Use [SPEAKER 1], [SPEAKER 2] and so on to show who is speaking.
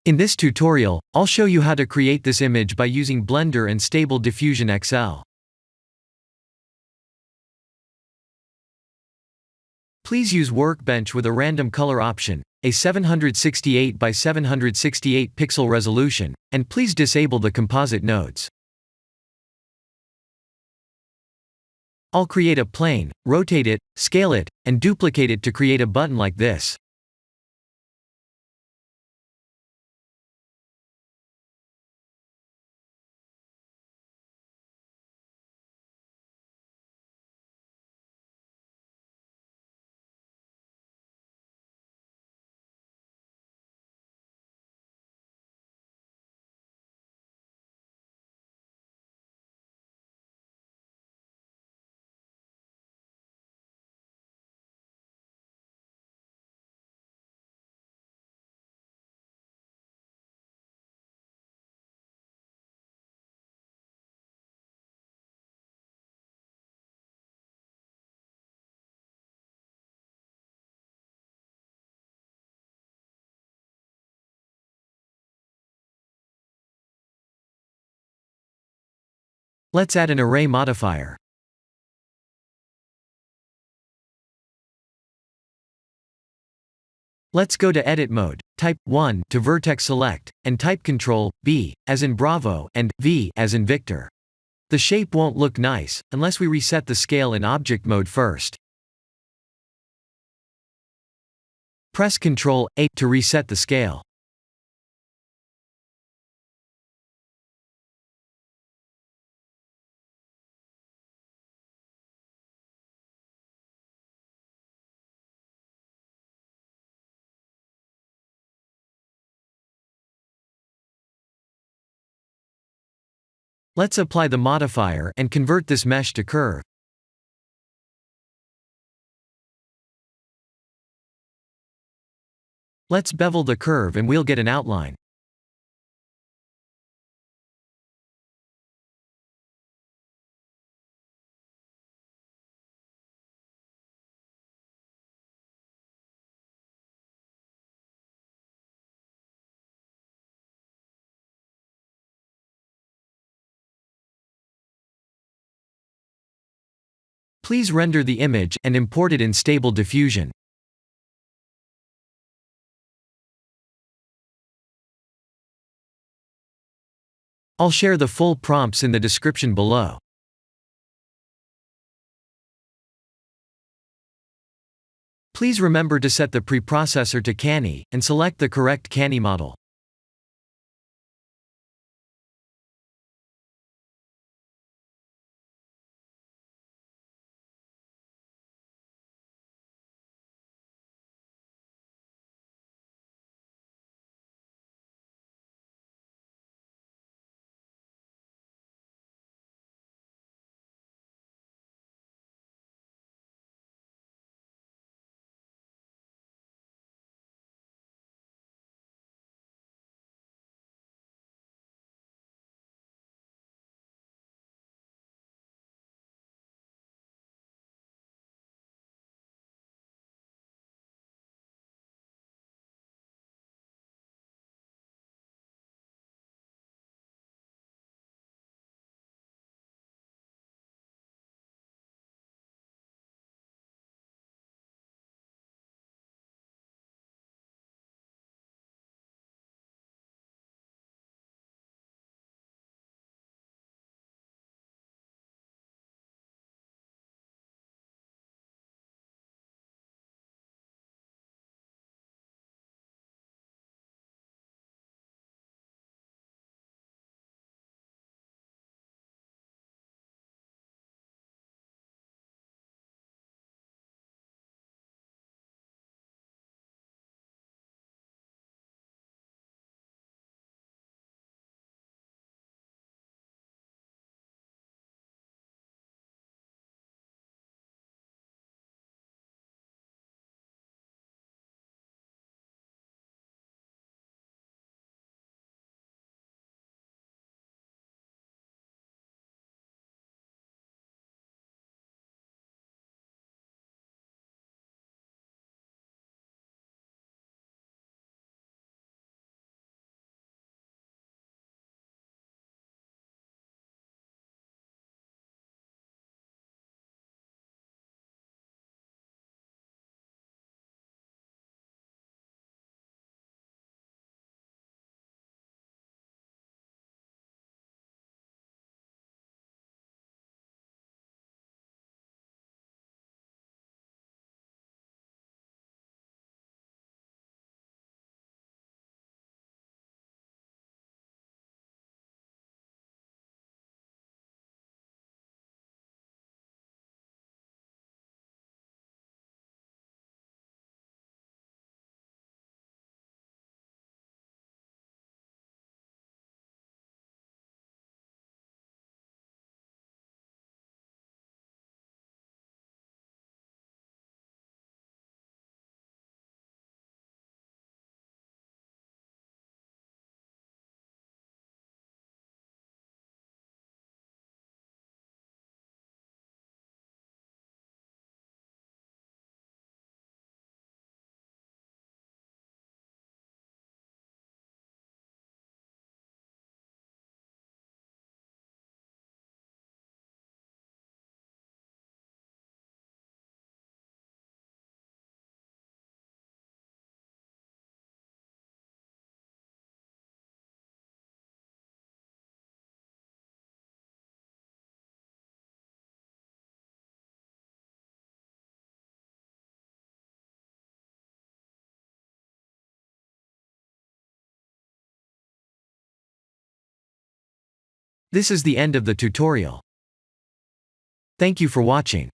[SPEAKER 1] In this tutorial, I'll show you how to create this image by using Blender and Stable Diffusion XL. Please use Workbench with a random color option, a 768 by 768 pixel resolution, and please disable the composite nodes. I'll create a plane, rotate it, scale it, and duplicate it to create a button like this. Let's add an array modifier. Let's go to Edit mode, type 1 to vertex select, and type Ctrl B, as in Bravo, and V, as in Victor. The shape won't look nice, unless we reset the scale in object mode first. Press Ctrl A to reset the scale. Let's apply the modifier and convert this mesh to curve. Let's bevel the curve and we'll get an outline. Please render the image and import it in Stable Diffusion. I'll share the full prompts in the description below. Please remember to set the preprocessor to Canny, and select the correct Canny model. This is the end of the tutorial. Thank you for watching.